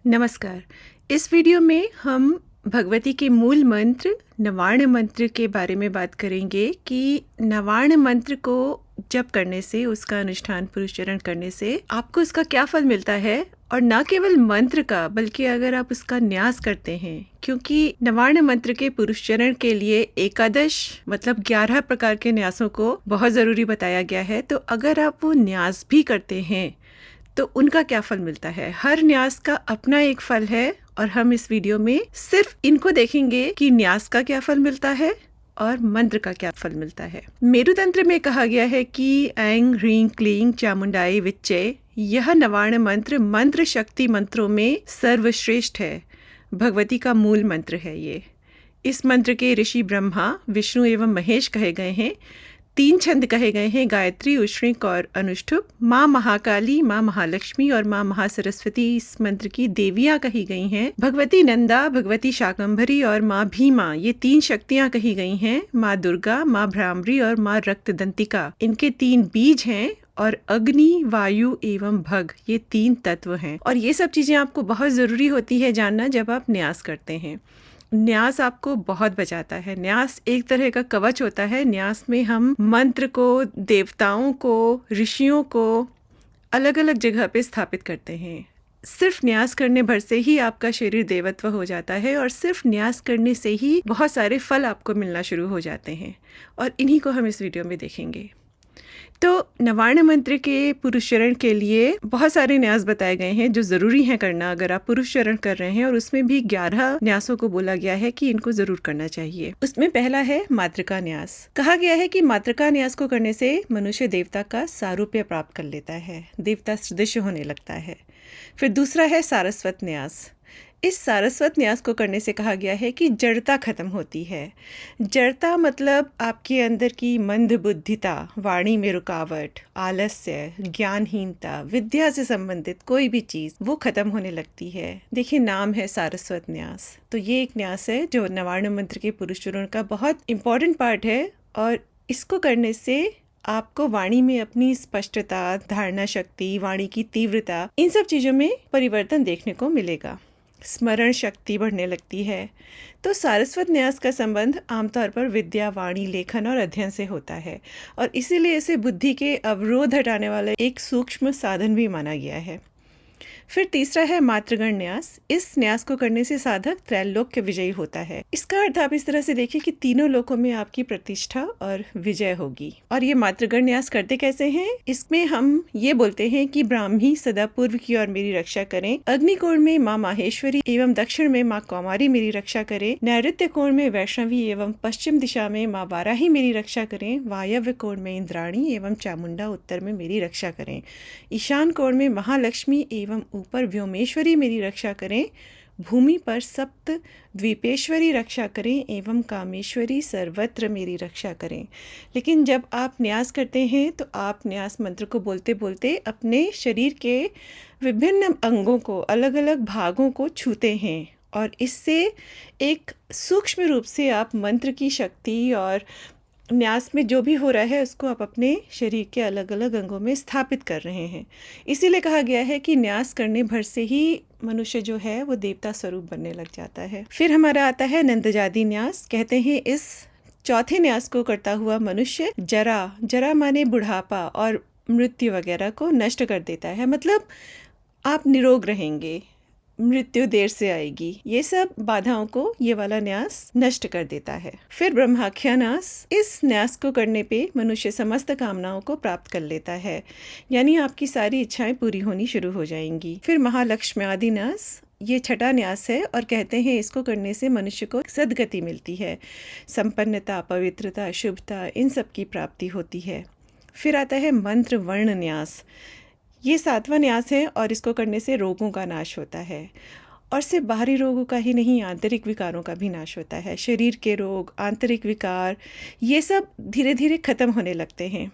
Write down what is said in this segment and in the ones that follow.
नमस्कार। इस वीडियो में हम भगवती के मूल मंत्र नवार्ण मंत्र के बारे में बात करेंगे कि नवार्ण मंत्र को जप करने से, उसका अनुष्ठान पुरुषचरण करने से आपको उसका क्या फल मिलता है, और न केवल मंत्र का बल्कि अगर आप उसका न्यास करते हैं, क्योंकि नवार्ण मंत्र के पुरुषचरण के लिए एकादश मतलब 11 प्रकार के न्यासों को बहुत ज़रूरी बताया गया है। तो अगर आप वो न्यास भी करते हैं तो उनका क्या फल मिलता है। हर न्यास का अपना एक फल है और हम इस वीडियो में सिर्फ इनको देखेंगे कि न्यास का क्या फल मिलता है और मंत्र का क्या फल मिलता है। मेरुतंत्र में कहा गया है कि ऐं ह्रीं क्लीं चामुंडाई विच्चे, यह नवार्ण मंत्र मंत्र शक्ति मंत्रों में सर्वश्रेष्ठ है। भगवती का मूल मंत्र है ये। इस मंत्र के ऋषि ब्रह्मा, विष्णु एवं महेश कहे गए हैं। 3 छंद कहे गए हैं, गायत्री, उश्रिक और अनुष्ठुप। माँ महाकाली, माँ महालक्ष्मी और माँ महासरस्वती इस मंत्र की देवियाँ कही गई हैं। भगवती नंदा, भगवती शाकंभरी और माँ भीमा, ये 3 शक्तियाँ कही गई हैं। माँ दुर्गा, माँ भ्रामरी और माँ रक्तदंतिका, इनके 3 बीज हैं। और अग्नि, वायु एवं भग, ये 3 तत्व हैं। और ये सब चीज़ें आपको बहुत ज़रूरी होती है जानना जब आप न्यास करते हैं। न्यास आपको बहुत बचाता है। न्यास एक तरह का कवच होता है। न्यास में हम मंत्र को, देवताओं को, ऋषियों को अलग अलग जगह पे स्थापित करते हैं। सिर्फ न्यास करने भर से ही आपका शरीर देवत्व हो जाता है और सिर्फ न्यास करने से ही बहुत सारे फल आपको मिलना शुरू हो जाते हैं, और इन्हीं को हम इस वीडियो में देखेंगे। तो नवार्ण मंत्र के पुरुषचरण के लिए बहुत सारे न्यास बताए गए हैं जो ज़रूरी हैं करना अगर आप पुरुषचरण कर रहे हैं, और उसमें भी 11 न्यासों को बोला गया है कि इनको ज़रूर करना चाहिए। उसमें पहला है मातृका न्यास। कहा गया है कि मातृका न्यास को करने से मनुष्य देवता का सारूप्य प्राप्त कर लेता है, देवता सदृश होने लगता है। फिर दूसरा है सारस्वत न्यास। इस सारस्वत न्यास को करने से कहा गया है कि जड़ता खत्म होती है। जड़ता मतलब आपके अंदर की मंद बुद्धिता, वाणी में रुकावट, आलस्य, ज्ञानहीनता, विद्या से संबंधित कोई भी चीज़ वो खत्म होने लगती है। देखिए, नाम है सारस्वत न्यास। तो ये एक न्यास है जो नवार्ण मंत्र के पुरुषचरण का बहुत इम्पॉर्टेंट पार्ट है, और इसको करने से आपको वाणी में अपनी स्पष्टता, धारणा शक्ति, वाणी की तीव्रता, इन सब चीज़ों में परिवर्तन देखने को मिलेगा। स्मरण शक्ति बढ़ने लगती है। तो सारस्वत न्यास का संबंध आमतौर पर विद्या, वाणी, लेखन और अध्ययन से होता है, और इसीलिए इसे बुद्धि के अवरोध हटाने वाला एक सूक्ष्म साधन भी माना गया है। फिर तीसरा है मातृगण न्यास। इस न्यास को करने से साधक त्रैलोक्य विजयी होता है। इसका अर्थ आप इस तरह से देखिए कि तीनों लोकों में आपकी प्रतिष्ठा और विजय होगी। और ये मातृगण न्यास करते कैसे हैं? इसमें हम ये बोलते हैं कि ब्राह्मी सदा पूर्व की ओर मेरी रक्षा करें, अग्निकोण में माँ माहेश्वरी एवं दक्षिण में माँ कौमारी मेरी रक्षा करें, नैऋत्य कोण में वैष्णवी एवं पश्चिम दिशा में माँ वाराही मेरी रक्षा करें, वायव्य कोण में इंद्राणी एवं चामुंडा उत्तर में मेरी रक्षा करें, ईशान कोण में महालक्ष्मी एवं ऊपर व्योमेश्वरी मेरी रक्षा करें, भूमि पर सप्त द्वीपेश्वरी रक्षा करें एवं कामेश्वरी सर्वत्र मेरी रक्षा करें। लेकिन जब आप न्यास करते हैं तो आप न्यास मंत्र को बोलते बोलते अपने शरीर के विभिन्न अंगों को, अलग अलग भागों को छूते हैं, और इससे एक सूक्ष्म रूप से आप मंत्र की शक्ति और न्यास में जो भी हो रहा है उसको आप अपने शरीर के अलग अलग अंगों में स्थापित कर रहे हैं। इसीलिए कहा गया है कि न्यास करने भर से ही मनुष्य जो है वो देवता स्वरूप बनने लग जाता है। फिर हमारा आता है नंदजादी न्यास। कहते हैं इस चौथे न्यास को करता हुआ मनुष्य जरा माने बुढ़ापा और मृत्यु वगैरह को नष्ट कर देता है। मतलब आप निरोग रहेंगे, मृत्यु देर से आएगी, ये सब बाधाओं को ये वाला न्यास नष्ट कर देता है। फिर ब्रह्माख्या न्यास। इस न्यास को करने पे मनुष्य समस्त कामनाओं को प्राप्त कर लेता है, यानी आपकी सारी इच्छाएं पूरी होनी शुरू हो जाएंगी। फिर महालक्ष्म्यादि न्यास, ये छठा न्यास है, और कहते हैं इसको करने से मनुष्य को सद्गति मिलती है, संपन्नता, पवित्रता, शुभता, इन सब की प्राप्ति होती है। फिर आता है मंत्र वर्ण न्यास। ये 7वां न्यास है, और इसको करने से रोगों का नाश होता है, और सिर्फ बाहरी रोगों का ही नहीं, आंतरिक विकारों का भी नाश होता है। शरीर के रोग, आंतरिक विकार, ये सब धीरे धीरे खत्म होने लगते हैं।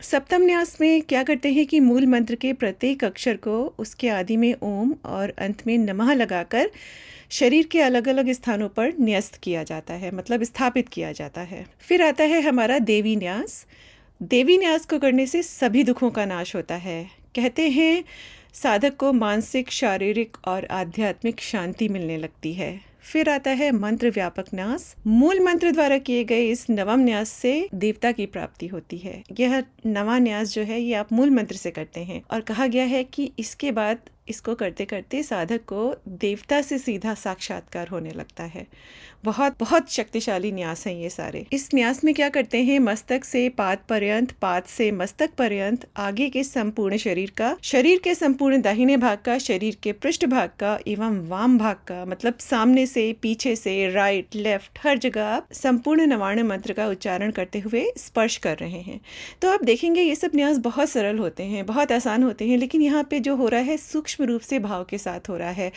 7वें न्यास में क्या करते हैं कि मूल मंत्र के प्रत्येक अक्षर को उसके आदि में ओम और अंत में नमः लगाकर शरीर के अलग अलग स्थानों पर न्यस्त किया जाता है, मतलब स्थापित किया जाता है। फिर आता है हमारा देवी न्यास। देवी न्यास को करने से सभी दुखों का नाश होता है। कहते हैं साधक को मानसिक, शारीरिक और आध्यात्मिक शांति मिलने लगती है। फिर आता है मंत्र व्यापक न्यास। मूल मंत्र द्वारा किए गए इस नवम न्यास से देवता की प्राप्ति होती है। यह नवा न्यास जो है ये आप मूल मंत्र से करते हैं और कहा गया है कि इसके बाद इसको करते करते साधक को देवता से सीधा साक्षात्कार होने लगता है। बहुत बहुत शक्तिशाली न्यास हैं ये सारे। इस न्यास में क्या करते हैं, मस्तक से पाद पर्यंत, पाद से मस्तक पर्यंत आगे के संपूर्ण शरीर का, शरीर के संपूर्ण दाहिने भाग का, शरीर के पृष्ठ भाग का एवं वाम भाग का, मतलब सामने से, पीछे से, राइट, लेफ्ट, हर जगह आप संपूर्ण नवार्ण मंत्र का उच्चारण करते हुए स्पर्श कर रहे हैं। तो आप देखेंगे ये सब न्यास बहुत सरल होते हैं, बहुत आसान होते हैं, लेकिन यहाँ पे जो हो रहा है सूक्ष्म रूप से भाव के साथ हो रहा है।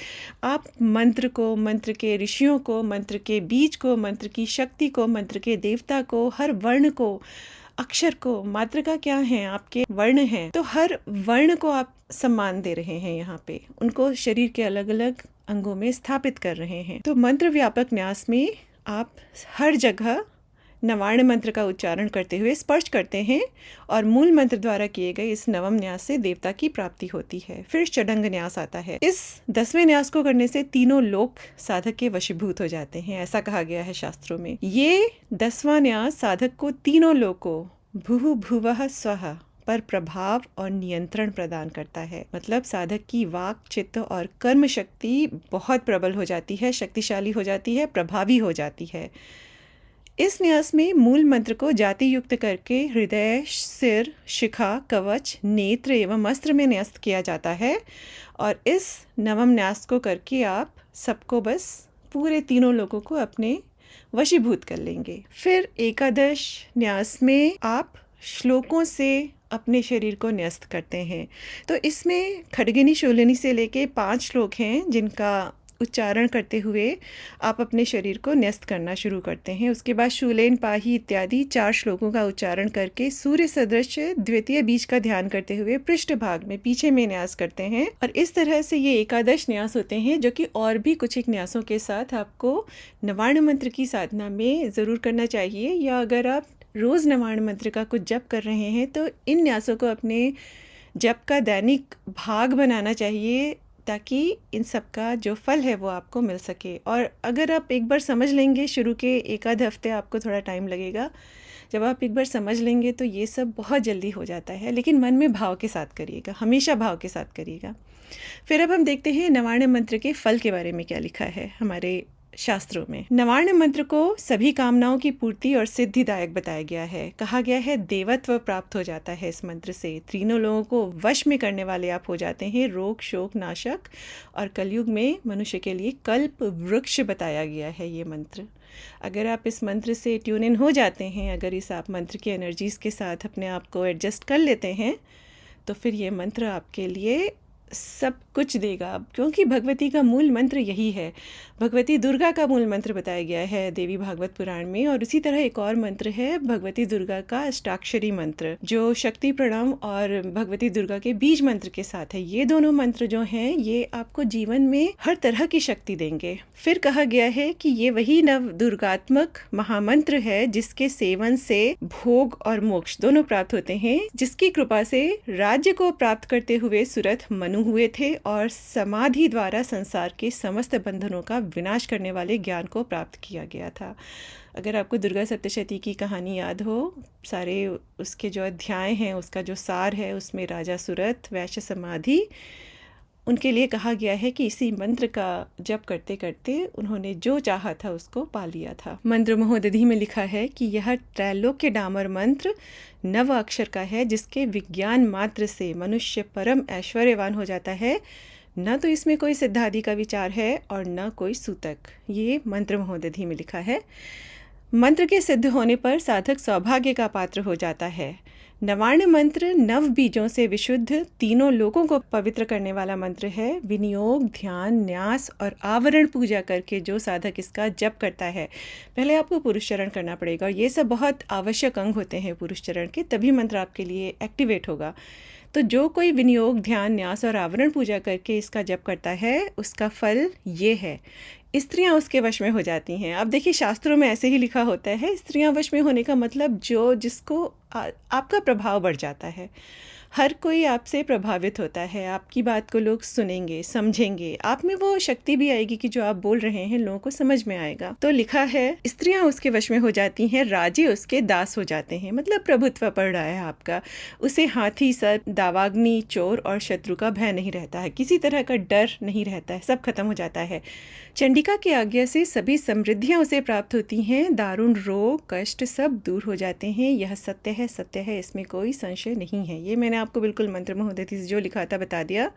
आप मंत्र को, मंत्र के ऋषियों को, मंत्र के बीज को, मंत्र की शक्ति को, मंत्र के देवता को, हर वर्ण को, अक्षर को, मातृका क्या है, आपके वर्ण हैं, तो हर वर्ण को आप सम्मान दे रहे हैं। यहाँ पे उनको शरीर के अलग अलग अंगों में स्थापित कर रहे हैं। तो मंत्र व्यापक न्यास में आप हर जगह नवार्ण मंत्र का उच्चारण करते हुए स्पर्श करते हैं और मूल मंत्र द्वारा किए गए इस नवम न्यास से देवता की प्राप्ति होती है। फिर षडंग न्यास आता है। इस 10वें न्यास को करने से तीनों लोक साधक के वशीभूत हो जाते हैं, ऐसा कहा गया है शास्त्रों में। ये 10वां न्यास साधक को तीनों लोकों भुः भुवः स्वः पर प्रभाव और नियंत्रण प्रदान करता है। मतलब साधक की वाक, चित्त और कर्म शक्ति बहुत प्रबल हो जाती है, शक्तिशाली हो जाती है, प्रभावी हो जाती है। इस न्यास में मूल मंत्र को जाति युक्त करके हृदय, सिर, शिखा, कवच, नेत्र एवं अस्त्र में न्यस्त किया जाता है और इस नवम न्यास को करके आप सबको बस पूरे तीनों लोगों को अपने वशीभूत कर लेंगे। फिर एकादश न्यास में आप श्लोकों से अपने शरीर को न्यस्त करते हैं। तो इसमें खड्गिनी शूलिनी से लेके 5 श्लोक हैं जिनका उच्चारण करते हुए आप अपने शरीर को न्यस्त करना शुरू करते हैं। उसके बाद शूलेन, पाही इत्यादि 4 श्लोकों का उच्चारण करके सूर्य सदृश द्वितीय बीज का ध्यान करते हुए पृष्ठ भाग में पीछे में न्यास करते हैं। और इस तरह से ये एकादश न्यास होते हैं जो कि और भी कुछ एक न्यासों के साथ आपको नवार्ण मंत्र की साधना में ज़रूर करना चाहिए, या अगर आप रोज़ नवार्ण मंत्र का कुछ जप कर रहे हैं तो इन न्यासों को अपने जप का दैनिक भाग बनाना चाहिए ताकि इन सब का जो फल है वो आपको मिल सके। और अगर आप एक बार समझ लेंगे, शुरू के 1 आध हफ्ते आपको थोड़ा टाइम लगेगा, जब आप एक बार समझ लेंगे तो ये सब बहुत जल्दी हो जाता है, लेकिन मन में भाव के साथ करिएगा, हमेशा भाव के साथ करिएगा। फिर अब हम देखते हैं नवार्ण मंत्र के फल के बारे में क्या लिखा है हमारे शास्त्रों में। नवार्ण मंत्र को सभी कामनाओं की पूर्ति और सिद्धिदायक बताया गया है। कहा गया है देवत्व प्राप्त हो जाता है इस मंत्र से, तीनों लोगों को वश में करने वाले आप हो जाते हैं, रोग शोक नाशक, और कलयुग में मनुष्य के लिए कल्प वृक्ष बताया गया है ये मंत्र। अगर आप इस मंत्र से ट्यून इन हो जाते हैं, अगर इस आप मंत्र की एनर्जीज के साथ अपने आप को एडजस्ट कर लेते हैं, तो फिर ये मंत्र आपके लिए सब कुछ देगा, क्योंकि भगवती का मूल मंत्र यही है। भगवती दुर्गा का मूल मंत्र बताया गया है देवी भागवत पुराण में, और उसी तरह एक और मंत्र है भगवती दुर्गा का अष्टाक्षरी मंत्र जो शक्ति प्रणव और भगवती दुर्गा के बीज मंत्र के साथ है। ये दोनों मंत्र जो हैं ये आपको जीवन में हर तरह की शक्ति देंगे। फिर कहा गया है कि ये वही नव दुर्गात्मक महामंत्र है जिसके सेवन से भोग और मोक्ष दोनों प्राप्त होते हैं, जिसकी कृपा से राज्य को प्राप्त करते हुए सुरथ मनु हुए थे और समाधि द्वारा संसार के समस्त बंधनों का विनाश करने वाले ज्ञान को प्राप्त किया गया था। अगर आपको दुर्गा सप्तशती की कहानी याद हो, सारे उसके जो अध्याय हैं, उसका जो सार है, उसमें राजा सुरथ, वैश्य समाधि, उनके लिए कहा गया है कि इसी मंत्र का जप करते करते उन्होंने जो चाहा था उसको पा लिया था। मंत्र महोदधि में लिखा है कि यह त्रैलोक्य डामर मंत्र नव अक्षर का है जिसके विज्ञान मात्र से मनुष्य परम ऐश्वर्यवान हो जाता है। न तो इसमें कोई सिद्धादि का विचार है और न कोई सूतक। ये मंत्र महोदधि में लिखा है। मंत्र के सिद्ध होने पर साधक सौभाग्य का पात्र हो जाता है। नवार्ण मंत्र नव बीजों से विशुद्ध तीनों लोगों को पवित्र करने वाला मंत्र है। विनियोग, ध्यान, न्यास और आवरण पूजा करके जो साधक इसका जप करता है, पहले आपको पुरुष चरण करना पड़ेगा, और ये सब बहुत आवश्यक अंग होते हैं पुरुष चरण के, तभी मंत्र आपके लिए एक्टिवेट होगा। तो जो कोई विनियोग, ध्यान, न्यास और आवरण पूजा करके इसका जप करता है उसका फल ये है, स्त्रियां उसके वश में हो जाती हैं। अब देखिए शास्त्रों में ऐसे ही लिखा होता है, स्त्रियां वश में होने का मतलब जो जिसको आपका प्रभाव बढ़ जाता है। हर कोई आपसे प्रभावित होता है, आपकी बात को लोग सुनेंगे, समझेंगे, आप में वो शक्ति भी आएगी कि जो आप बोल रहे हैं लोगों को समझ में आएगा। तो लिखा है, स्त्रियां उसके वश में हो जाती हैं, राजे उसके दास हो जाते हैं। मतलब प्रभुत्व पड़ रहा है आपका। उसे हाथी, सर्प, दावाग्नि, चोर और शत्रु का भय नहीं रहता है, किसी तरह का डर नहीं रहता है, सब खत्म हो जाता है। चंडिका की आज्ञा से सभी समृद्धियां उसे प्राप्त होती हैं, दारुण रोग, कष्ट सब दूर हो जाते हैं। यह सत्य है, सत्य है, इसमें कोई संशय नहीं है। ये मैंने आपको बिल्कुल मंत्र महोदधि से जो लिखा था बता दिया।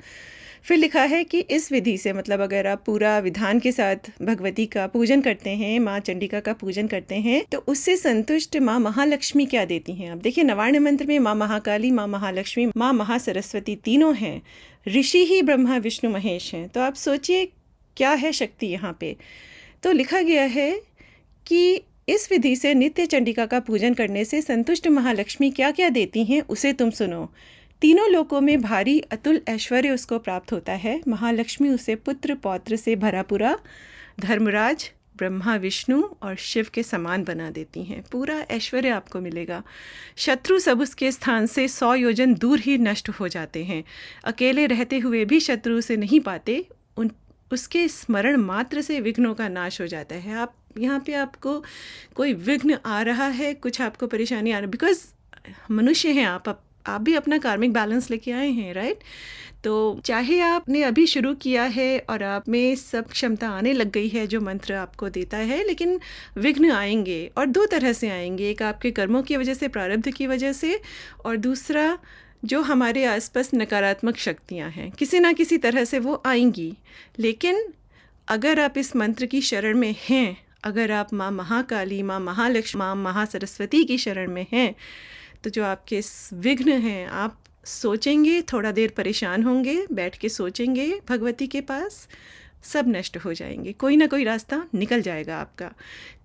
फिर लिखा है कि इस विधि से, मतलब अगर आप पूरा विधान के साथ भगवती का पूजन करते हैं, माँ चंडिका का पूजन करते हैं, तो उससे संतुष्ट माँ महालक्ष्मी क्या देती हैं। अब देखिए, नवार्ण मंत्र में माँ महाकाली, माँ महालक्ष्मी, माँ महासरस्वती तीनों हैं। ऋषि ही ब्रह्मा विष्णु महेश हैं। तो आप सोचिए क्या है शक्ति यहाँ पे। तो लिखा गया है कि इस विधि से नित्य चंडिका का पूजन करने से संतुष्ट महालक्ष्मी क्या क्या देती हैं, उसे तुम सुनो। तीनों लोकों में भारी अतुल ऐश्वर्य उसको प्राप्त होता है। महालक्ष्मी उसे पुत्र पौत्र से भरा पूरा धर्मराज, ब्रह्मा, विष्णु और शिव के समान बना देती हैं। पूरा ऐश्वर्य आपको मिलेगा। शत्रु सब उसके स्थान से 100 योजन दूर ही नष्ट हो जाते हैं। अकेले रहते हुए भी शत्रु उसे नहीं पाते। उसके स्मरण मात्र से विघ्नों का नाश हो जाता है। आप यहाँ पे आपको कोई विघ्न आ रहा है, कुछ आपको परेशानी आ रही, बिकॉज मनुष्य हैं आप भी अपना कार्मिक बैलेंस लेके आए हैं, राइट। तो चाहे आपने अभी शुरू किया है और आप में सब क्षमता आने लग गई है जो मंत्र आपको देता है, लेकिन विघ्न आएंगे और 2 तरह से आएंगे। एक आपके कर्मों की वजह से, प्रारब्ध की वजह से, और दूसरा जो हमारे आसपास नकारात्मक शक्तियाँ हैं, किसी ना किसी तरह से वो आएंगी। लेकिन अगर आप इस मंत्र की शरण में हैं, अगर आप माँ महाकाली, माँ महालक्ष्मी, माँ महासरस्वती की शरण में हैं, तो जो आपके विघ्न हैं, आप सोचेंगे, थोड़ा देर परेशान होंगे, बैठ के सोचेंगे भगवती के पास, सब नष्ट हो जाएंगे। कोई ना कोई रास्ता निकल जाएगा आपका।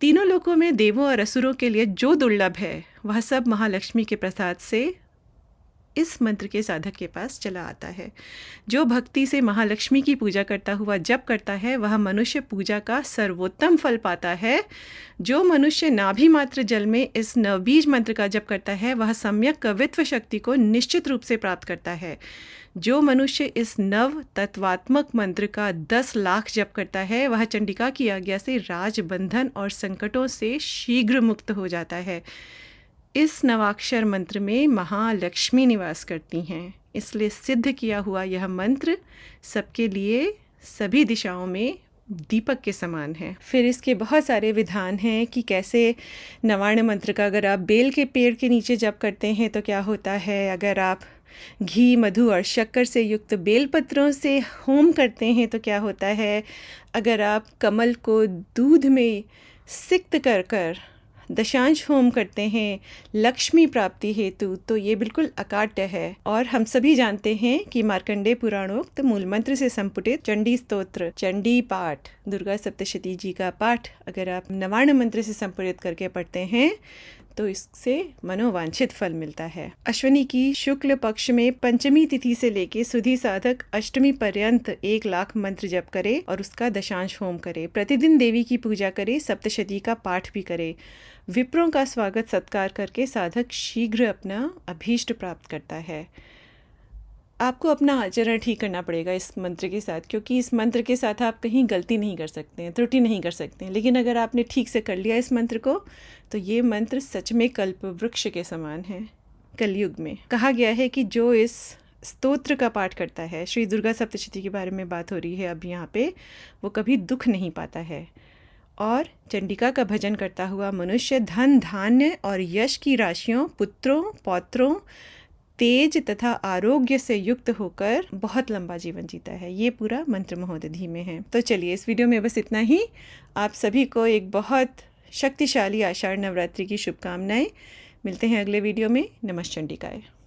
तीनों लोकों में देवों और असुरों के लिए जो दुर्लभ है, वह सब महालक्ष्मी के प्रसाद से इस मंत्र के साधक के पास चला आता है। जो भक्ति से महालक्ष्मी की पूजा करता हुआ जप करता है, वह मनुष्य पूजा का सर्वोत्तम फल पाता है। जो मनुष्य नाभि मात्र जल में इस नवबीज मंत्र का जप करता है, वह सम्यक कवित्व शक्ति को निश्चित रूप से प्राप्त करता है। जो मनुष्य इस नव तत्वात्मक मंत्र का 10 लाख जप करता है, वह चंडिका की आज्ञा से राजबंधन और संकटों से शीघ्र मुक्त हो जाता है। इस नवाक्षर मंत्र में महालक्ष्मी निवास करती हैं, इसलिए सिद्ध किया हुआ यह मंत्र सबके लिए सभी दिशाओं में दीपक के समान है। फिर इसके बहुत सारे विधान हैं कि कैसे नवार्ण मंत्र का अगर आप बेल के पेड़ के नीचे जप करते हैं तो क्या होता है, अगर आप घी, मधु और शक्कर से युक्त बेलपत्रों से होम करते हैं तो क्या होता है, अगर आप कमल को दूध में सिक्त कर कर दशांश होम करते हैं लक्ष्मी प्राप्ति हेतु, तो ये बिल्कुल अकाट्य है। और हम सभी जानते हैं कि मार्कंडेय पुराणोक्त मूल मंत्र से संपुटित चंडी स्तोत्र, चंडी पाठ, दुर्गा सप्तशती जी का पाठ अगर आप नवार्ण मंत्र से संपुटित करके पढ़ते हैं तो इससे मनोवांछित फल मिलता है। अश्विनी की शुक्ल पक्ष में पंचमी तिथि से लेके सुधी साधक अष्टमी पर्यंत 1 लाख मंत्र जप करे और उसका दशांश होम करे। प्रतिदिन देवी की पूजा करे, सप्तशती का पाठ भी करे। विप्रों का स्वागत सत्कार करके साधक शीघ्र अपना अभीष्ट प्राप्त करता है। आपको अपना आचरण ठीक करना पड़ेगा इस मंत्र के साथ, क्योंकि इस मंत्र के साथ आप कहीं गलती नहीं कर सकते हैं, त्रुटि नहीं कर सकते हैं। लेकिन अगर आपने ठीक से कर लिया इस मंत्र को, तो ये मंत्र सच में कल्प वृक्ष के समान है। कलयुग में कहा गया है कि जो इस स्तोत्र का पाठ करता है, श्री दुर्गा सप्तशती के बारे में बात हो रही है अब यहाँ पे, वो कभी दुख नहीं पाता है। और चंडिका का भजन करता हुआ मनुष्य धन, धान्य और यश की राशियों, पुत्रों, पौत्रों, तेज तथा आरोग्य से युक्त होकर बहुत लंबा जीवन जीता है। ये पूरा मंत्र महोदधि में है। तो चलिए, इस वीडियो में बस इतना ही। आप सभी को एक बहुत शक्तिशाली आषाढ़ नवरात्रि की शुभकामनाएं। मिलते हैं अगले वीडियो में। नमः चंडिकाय।